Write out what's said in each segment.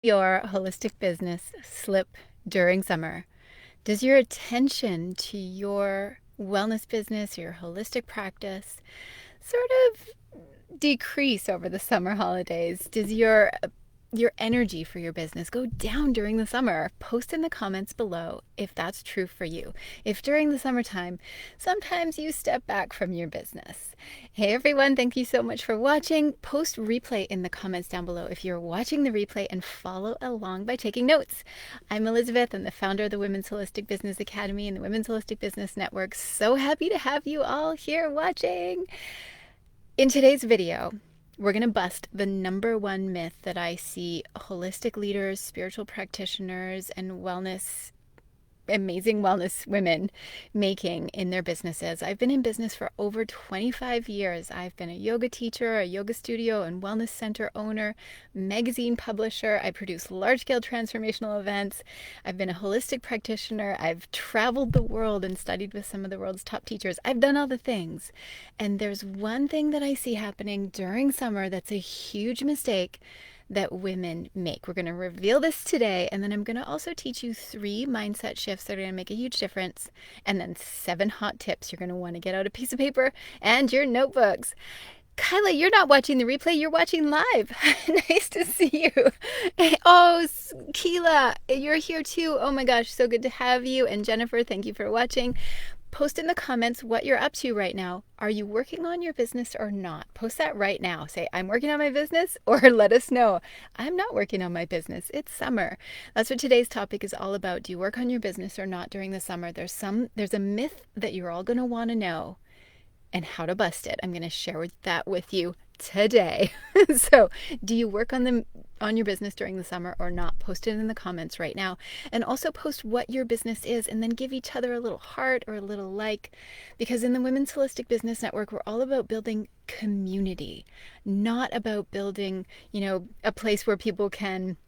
Your holistic business slip during summer? Does your attention to your wellness business, your holistic practice, sort of decrease over the summer holidays? Does your energy for your business go down during the summer? Post in the comments below if that's true for you. If during the summertime, sometimes you step back from your business. Hey everyone, thank you so much for watching. Post replay in the comments down below if you're watching the replay and follow along by taking notes. I'm Elizabeth. I'm the founder of the Women's Holistic Business Academy and the Women's Holistic Business Network. So happy to have you all here watching. In today's video, we're going to bust the number one myth that I see holistic leaders, spiritual practitioners, and amazing wellness women making in their businesses. I've been in business for over 25 years. I've been a yoga teacher, a yoga studio and wellness center owner, magazine publisher. I produce large-scale transformational events. I've been a holistic practitioner. I've traveled the world and studied with some of the world's top teachers. I've done all the things. And there's one thing that I see happening during summer that's a huge mistake that women make. We're going to reveal this today, and then I'm going to also teach you 3 mindset shifts that are going to make a huge difference, and then 7 hot tips. You're going to want to get out a piece of paper and your notebooks. Kyla, you're not watching the replay, you're watching live. Nice to see you. Oh, Keela, you're here too. Oh my gosh, so good to have you. And Jennifer, thank you for watching. Post in the comments what you're up to right now. Are you working on your business or not? Post that right now. Say, I'm working on my business, or let us know, I'm not working on my business. It's summer. That's what today's topic is all about. Do you work on your business or not during the summer? There's a myth that you're all going to want to know and how to bust it. I'm going to share that with you today. So, do you work on your business during the summer or not? Post it in the comments right now. And also post what your business is, and then give each other a little heart or a little like, because in the Women's Holistic Business Network, we're all about building community, not about building, a place where people can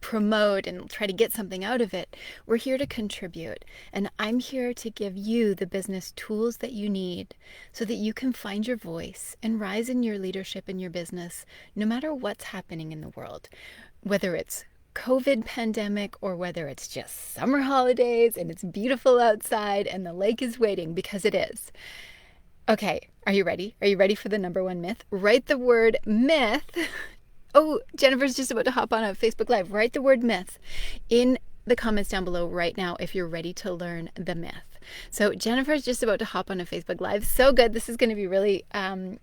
promote and try to get something out of it. We're here to contribute, and I'm here to give you the business tools that you need so that you can find your voice and rise in your leadership in your business, no matter what's happening in the world, whether it's COVID pandemic or whether it's just summer holidays and it's beautiful outside and the lake is waiting, because it is. Okay, are you ready? Are you ready for the number one myth? Write the word myth. Oh, Jennifer's just about to hop on a Facebook Live. Write the word myth in the comments down below right now if you're ready to learn the myth. So Jennifer's just about to hop on a Facebook Live. So good. This is going to be really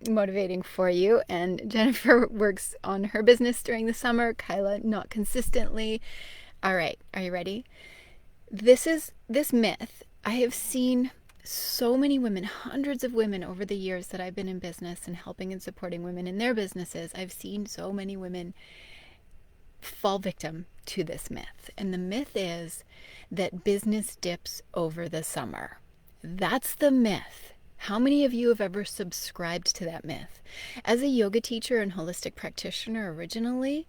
motivating for you. And Jennifer works on her business during the summer. Kyla, not consistently. All right. Are you ready? This myth. I have seen so many women, hundreds of women over the years that I've been in business and helping and supporting women in their businesses. I've seen so many women fall victim to this myth. And the myth is that business dips over the summer. That's the myth. How many of you have ever subscribed to that myth? As a yoga teacher and holistic practitioner originally,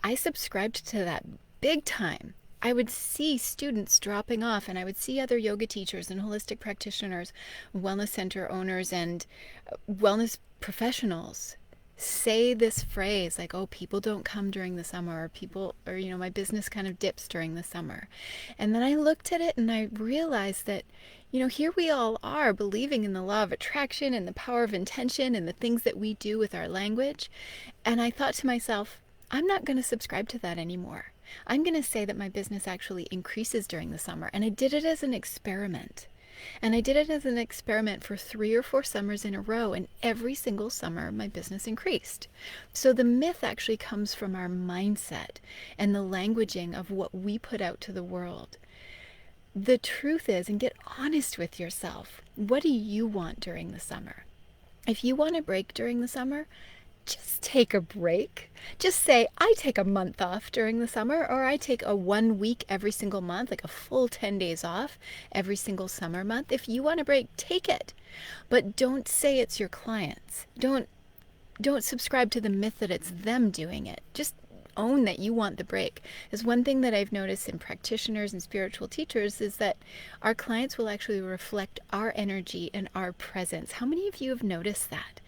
I subscribed to that big time. I would see students dropping off, and I would see other yoga teachers and holistic practitioners, wellness center owners, and wellness professionals say this phrase like, oh, people don't come during the summer, or my business kind of dips during the summer. And then I looked at it and I realized that, here we all are believing in the law of attraction and the power of intention and the things that we do with our language. And I thought to myself, I'm not going to subscribe to that anymore. I'm going to say that my business actually increases during the summer. And I did it as an experiment. And I did it as an experiment for 3 or 4 summers in a row. And every single summer, my business increased. So the myth actually comes from our mindset and the languaging of what we put out to the world. The truth is, and get honest with yourself, what do you want during the summer? If you want a break during the summer, just take a break. Just say, I take a month off during the summer, or I take a 1 week every single month, like a full 10 days off every single summer month. If you want a break, take it. But don't say it's your clients. Don't subscribe to the myth that it's them doing it. Just own that you want the break. Is one thing that I've noticed in practitioners and spiritual teachers is that our clients will actually reflect our energy and our presence. How many of you have noticed that?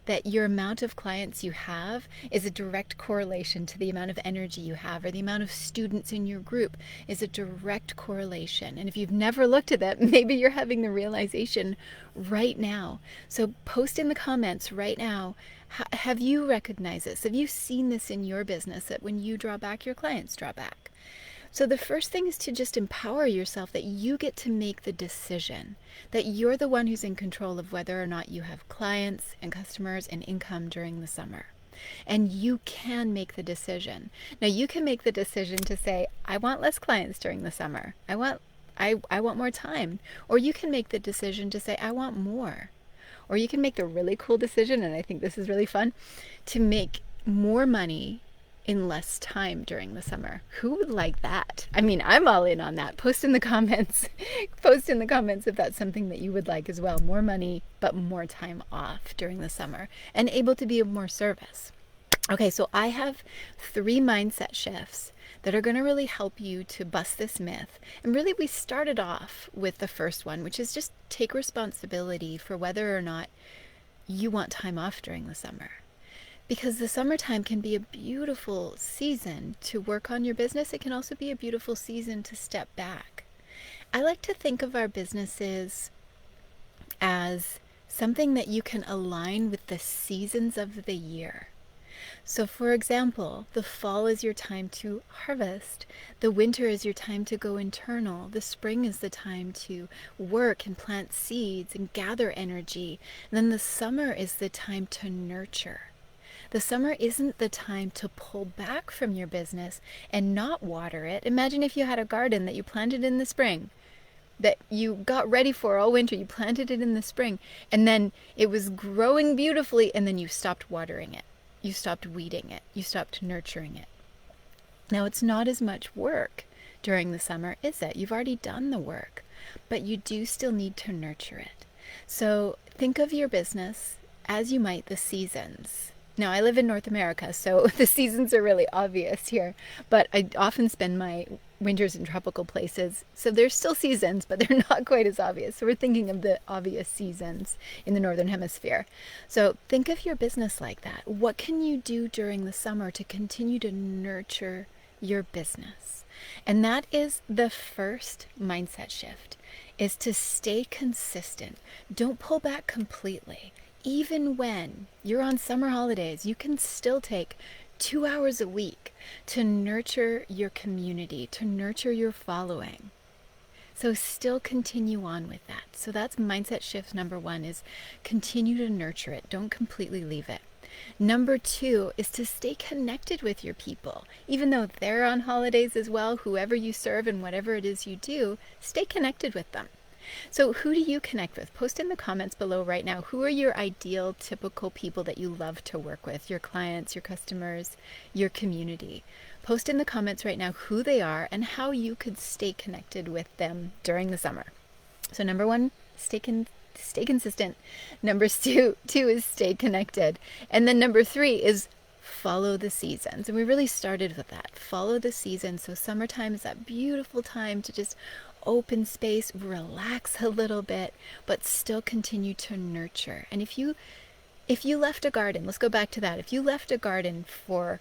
That your amount of clients you have is a direct correlation to the amount of energy you have, or the amount of students in your group is a direct correlation. And if you've never looked at that, maybe you're having the realization right now. So post in the comments right now, have you recognized this? Have you seen this in your business, that when you draw back, your clients draw back? So the first thing is to just empower yourself that you get to make the decision, that you're the one who's in control of whether or not you have clients and customers and income during the summer. And you can make the decision. Now you can make the decision to say, I want less clients during the summer. I want more time. Or you can make the decision to say, I want more. Or you can make the really cool decision, and I think this is really fun, to make more money in less time during the summer. Who would like that? I mean, I'm all in on that. Post in the comments. Post in the comments if that's something that you would like as well. More money, but more time off during the summer, and able to be of more service. Okay, so I have 3 mindset shifts that are going to really help you to bust this myth. And really, we started off with the first one, which is just take responsibility for whether or not you want time off during the summer. Because the summertime can be a beautiful season to work on your business. It can also be a beautiful season to step back. I like to think of our businesses as something that you can align with the seasons of the year. So for example, the fall is your time to harvest. The winter is your time to go internal. The spring is the time to work and plant seeds and gather energy. And then the summer is the time to nurture. The summer isn't the time to pull back from your business and not water it. Imagine if you had a garden that you planted in the spring, that you got ready for all winter. You planted it in the spring, and then it was growing beautifully, and then you stopped watering it. You stopped weeding it. You stopped nurturing it. Now, it's not as much work during the summer, is it? You've already done the work, but you do still need to nurture it. So think of your business as you might the seasons. Now, I live in North America, so the seasons are really obvious here, but I often spend my winters in tropical places, so there's still seasons, but they're not quite as obvious. So we're thinking of the obvious seasons in the Northern Hemisphere. So think of your business like that. What can you do during the summer to continue to nurture your business? And that is the first mindset shift, is to stay consistent. Don't pull back completely. Even when you're on summer holidays, you can still take 2 hours a week to nurture your community, to nurture your following. So still continue on with that. So that's mindset shift number 1, is continue to nurture it. Don't completely leave it. Number 2 is to stay connected with your people. Even though they're on holidays as well, whoever you serve and whatever it is you do, stay connected with them. So who do you connect with? Post in the comments below right now. Who are your ideal, typical people that you love to work with? Your clients, your customers, your community. Post in the comments right now who they are and how you could stay connected with them during the summer. So number 1, stay consistent. Number 2 is stay connected. And then number 3 is follow the seasons. And we really started with that. Follow the seasons. So summertime is that beautiful time to just open space, relax a little bit, but still continue to nurture. And if you left a garden, let's go back to that. If you left a garden for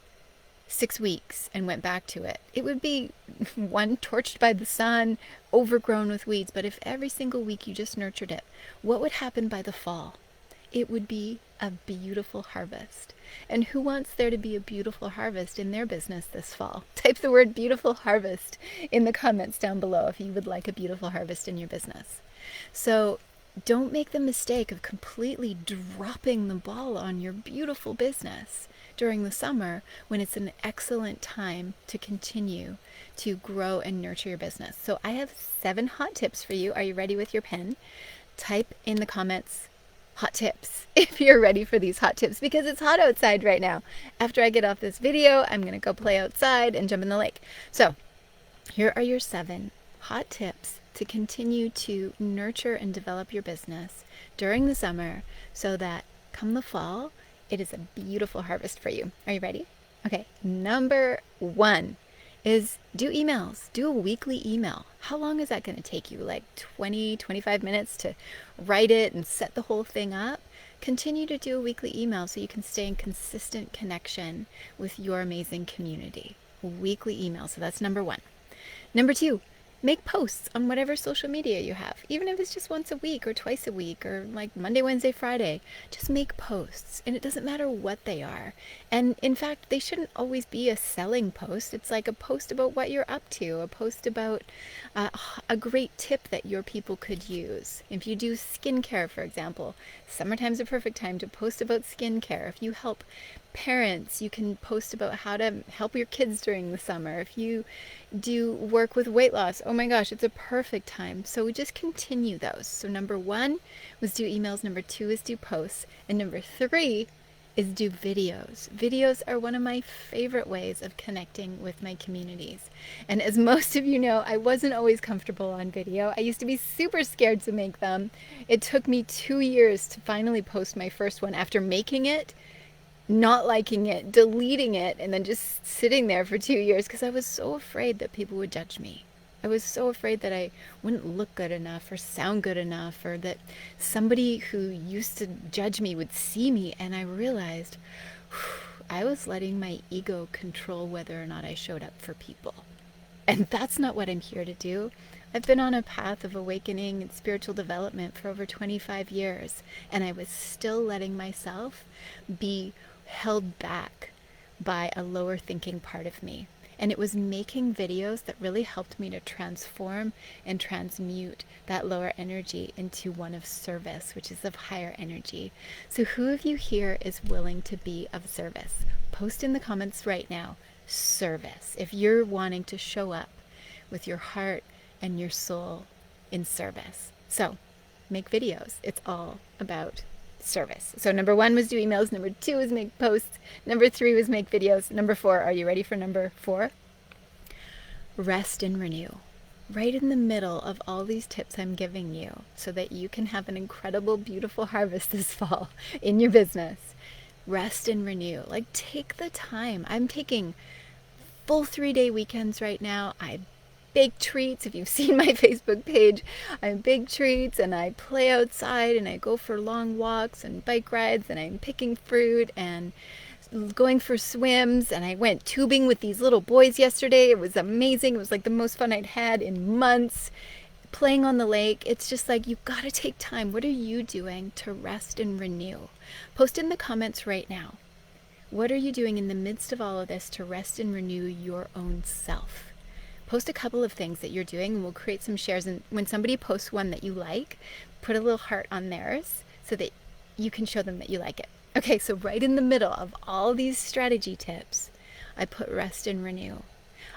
6 weeks and went back to it, it would be one, torched by the sun, overgrown with weeds. But if every single week you just nurtured it, what would happen by the fall? It would be a beautiful harvest. And who wants there to be a beautiful harvest in their business this fall? Type the word beautiful harvest in the comments down below if you would like a beautiful harvest in your business. So don't make the mistake of completely dropping the ball on your beautiful business during the summer, when it's an excellent time to continue to grow and nurture your business. So I have 7 hot tips for you. Are you ready with your pen? Type in the comments hot tips if you're ready for these hot tips, because it's hot outside right now. After I get off this video, I'm going to go play outside and jump in the lake. So here are your 7 hot tips to continue to nurture and develop your business during the summer, so that come the fall, it is a beautiful harvest for you. Are you ready? Okay, number one is do emails. Do a weekly email. How long is that going to take you? Like 20, 25 minutes to write it and set the whole thing up? Continue to do a weekly email so you can stay in consistent connection with your amazing community. Weekly email. So that's number one. Number two, make posts on whatever social media you have, even if it's just once a week or twice a week or like Monday, Wednesday, Friday. Just make posts, and it doesn't matter what they are. And in fact, they shouldn't always be a selling post. It's like a post about what you're up to, a post about a great tip that your people could use. If you do skincare, for example, summertime's a perfect time to post about skincare. If you help parents, you can post about how to help your kids during the summer. If you do work with weight loss, oh my gosh, it's a perfect time. So we just continue those. So number one was do emails, number two is do posts, and number three is do videos. Videos are one of my favorite ways of connecting with my communities. And as most of you know, I wasn't always comfortable on video. I used to be super scared to make them. It took me 2 years to finally post my first one after making it, not liking it, deleting it, and then just sitting there for 2 years because I was so afraid that people would judge me. I was so afraid that I wouldn't look good enough or sound good enough, or that somebody who used to judge me would see me. And I realized I was letting my ego control whether or not I showed up for people. And that's not what I'm here to do. I've been on a path of awakening and spiritual development for over 25 years, and I was still letting myself be held back by a lower thinking part of me. And it was making videos that really helped me to transform and transmute that lower energy into one of service, which is of higher energy. So who of you here is willing to be of service? Post in the comments right now, service. If you're wanting to show up with your heart and your soul in service. So make videos. It's all about service. So number one was do emails. Number two was make posts. Number three was make videos. Number four, are you ready for number four? Rest and renew. Right in the middle of all these tips I'm giving you so that you can have an incredible, beautiful harvest this fall in your business. Rest and renew. Like, take the time. I'm taking full 3-day weekends right now. I bake treats. If you've seen my Facebook page, I bake treats and I play outside and I go for long walks and bike rides and I'm picking fruit and going for swims, and I went tubing with these little boys yesterday. It was amazing. It was like the most fun I'd had in months. Playing on the lake. It's just like, you've got to take time. What are you doing to rest and renew? Post in the comments right now. What are you doing in the midst of all of this to rest and renew your own self? Post a couple of things that you're doing and we'll create some shares. And when somebody posts one that you like, put a little heart on theirs so that you can show them that you like it. Okay, so right in the middle of all these strategy tips, I put rest and renew.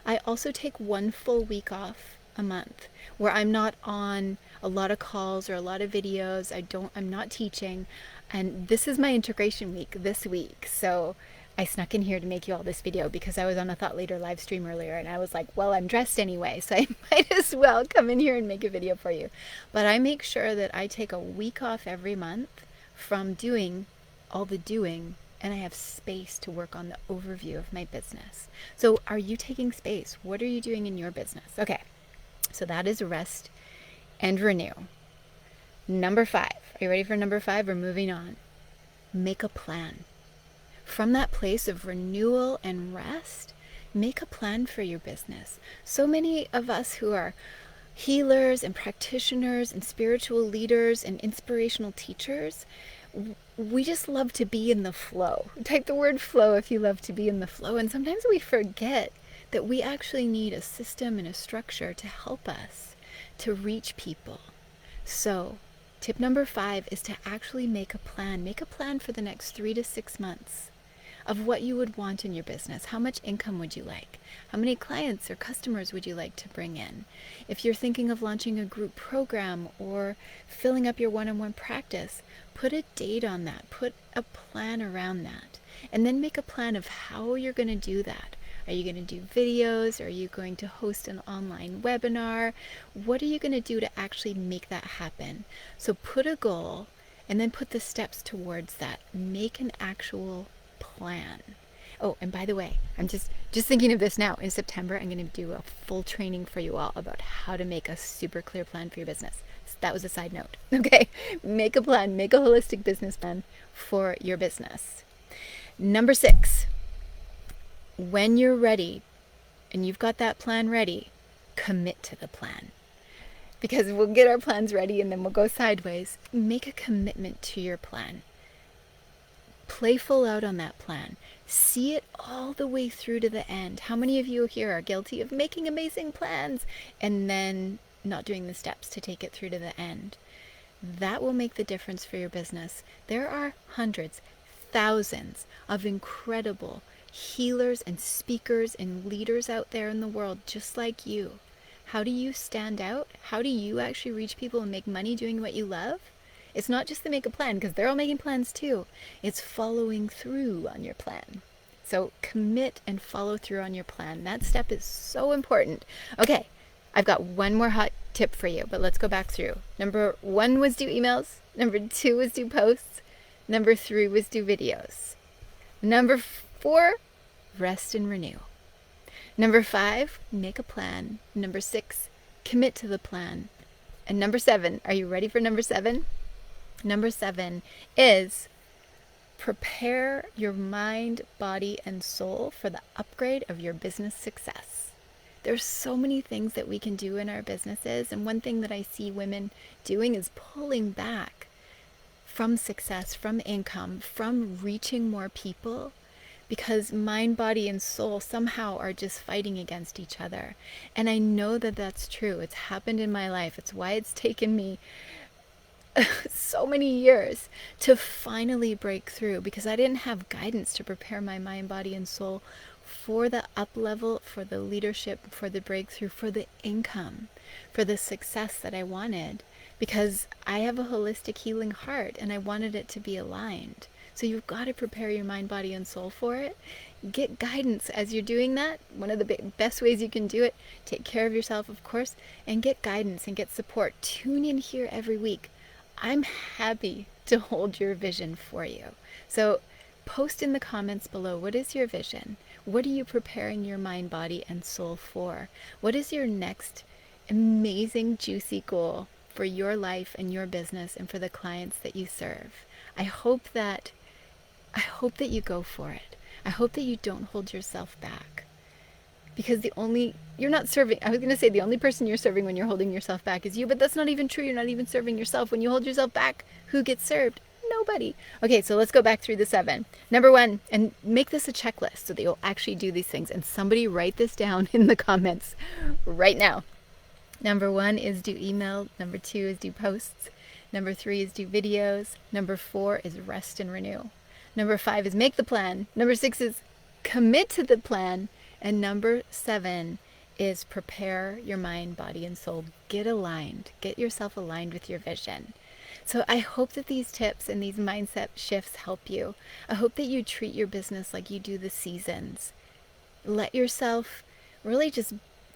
I also take 1 full week off a month where I'm not on a lot of calls or a lot of videos. I'm not teaching. And this is my integration week this week. So I snuck in here to make you all this video because I was on a Thought Leader live stream earlier and I was like, well, I'm dressed anyway, so I might as well come in here and make a video for you. But I make sure that I take a week off every month from doing all the doing, and I have space to work on the overview of my business. So are you taking space? What are you doing in your business? Okay, so that is rest and renew. Number 5. Are you ready for number 5? We're moving on. Make a plan. From that place of renewal and rest, make a plan for your business. So many of us who are healers and practitioners and spiritual leaders and inspirational teachers, we just love to be in the flow. Type the word flow if you love to be in the flow. And sometimes we forget that we actually need a system and a structure to help us to reach people. So tip number 5 is to actually make a plan. Make a plan for the next 3 to 6 months of what you would want in your business. How much income would you like? How many clients or customers would you like to bring in? If you're thinking of launching a group program or filling up your one-on-one practice, put a date on that. Put a plan around that. And then make a plan of how you're going to do that. Are you going to do videos? Are you going to host an online webinar? What are you going to do to actually make that happen? So put a goal and then put the steps towards that. Make an actual plan. Oh, and by the way, I'm just thinking of this now. In September, I'm going to do a full training for you all about how to make a super clear plan for your business. So that was a side note. Okay, make a plan, make a holistic business plan for your business. Number 6, when you're ready and you've got that plan ready, commit to the plan. Because we'll get our plans ready and then we'll go sideways. Make a commitment to your plan. Play full out on that plan. See it all the way through to the end. How many of you here are guilty of making amazing plans and then not doing the steps to take it through to the end? That will make the difference for your business. There are hundreds, thousands of incredible healers and speakers and leaders out there in the world just like you. How do you stand out? How do you actually reach people and make money doing what you love? It's not just to make a plan, because they're all making plans too. It's following through on your plan. So commit and follow through on your plan. That step is so important. Okay, I've got one more hot tip for you, but let's go back through. Number 1 was do emails. Number 2 was do posts. Number 3 was do videos. Number 4, rest and renew. Number 5, make a plan. Number 6, commit to the plan. And number 7, are you ready for number 7? Number 7 is prepare your mind, body, and soul for the upgrade of your business success. There's so many things that we can do in our businesses, and one thing that I see women doing is pulling back from success, from income, from reaching more people, because mind, body, and soul somehow are just fighting against each other. And I know that that's true. It's happened in my life. It's why it's taken me so many years to finally break through, because I didn't have guidance to prepare my mind, body, and soul for the up level, for the leadership, for the breakthrough, for the income, for the success that I wanted, because I have a holistic healing heart and I wanted it to be aligned. So you've got to prepare your mind, body, and soul for it. Get guidance as you're doing that. One of the best ways you can do it, take care of yourself, of course, and get guidance and get support. Tune in here every week. I'm happy to hold your vision for you. So post in the comments below, what is your vision? What are you preparing your mind, body, and soul for? What is your next amazing, juicy goal for your life and your business and for the clients that you serve? I hope that you go for it. I hope that you don't hold yourself back. Because you're not serving, I was going to say the only person you're serving when you're holding yourself back is you, but that's not even true. You're not even serving yourself. When you hold yourself back, who gets served? Nobody. Okay, so let's go back through the 7. Number 1, and make this a checklist so that you'll actually do these things. And somebody write this down in the comments right now. Number 1 is do email. Number 2 is do posts. Number 3 is do videos. Number 4 is rest and renew. Number 5 is make the plan. Number 6 is commit to the plan. And number 7 is prepare your mind, body, and soul. Get aligned. Get yourself aligned with your vision. So I hope that these tips and these mindset shifts help you. I hope that you treat your business like you do the seasons. Let yourself really just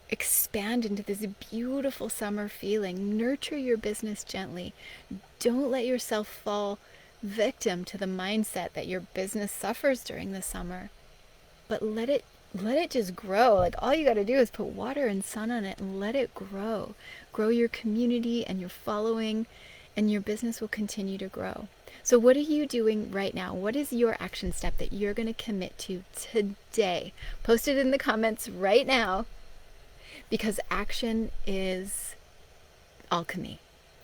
expand into this beautiful summer feeling. Nurture your business gently. Don't let yourself fall victim to the mindset that your business suffers during the summer. But let it just grow. Like, all you got to do is put water and sun on it and let it grow. Grow your community and your following, and your business will continue to grow. So what are you doing right now? What is your action step that you're going to commit to today? Post it in the comments right now, because action is alchemy.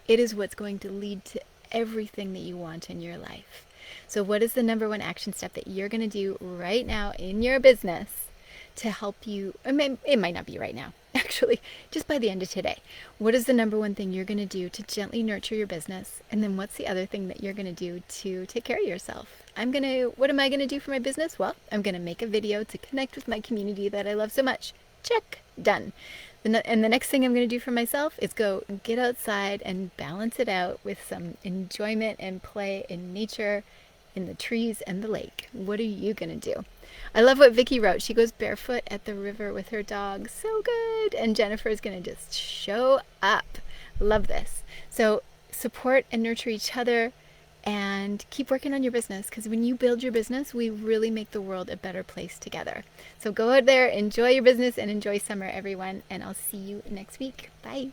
It is what's going to lead to everything that you want in your life. So what is the number 1 action step that you're going to do right now in your business to help you? It might not be right now, actually, just by the end of today. What is the number 1 thing you're going to do to gently nurture your business? And then what's the other thing that you're going to do to take care of yourself? What am I going to do for my business? Well, I'm going to make a video to connect with my community that I love so much. Check, done. And the next thing I'm going to do for myself is go get outside and balance it out with some enjoyment and play in nature, in the trees and the lake. What are you going to do? I love what Vicky wrote. She goes barefoot at the river with her dog. So good. And Jennifer is going to just show up. Love this. So support and nurture each other and keep working on your business, because when you build your business, we really make the world a better place together. So go out there, enjoy your business, and enjoy summer, everyone. And I'll see you next week. Bye.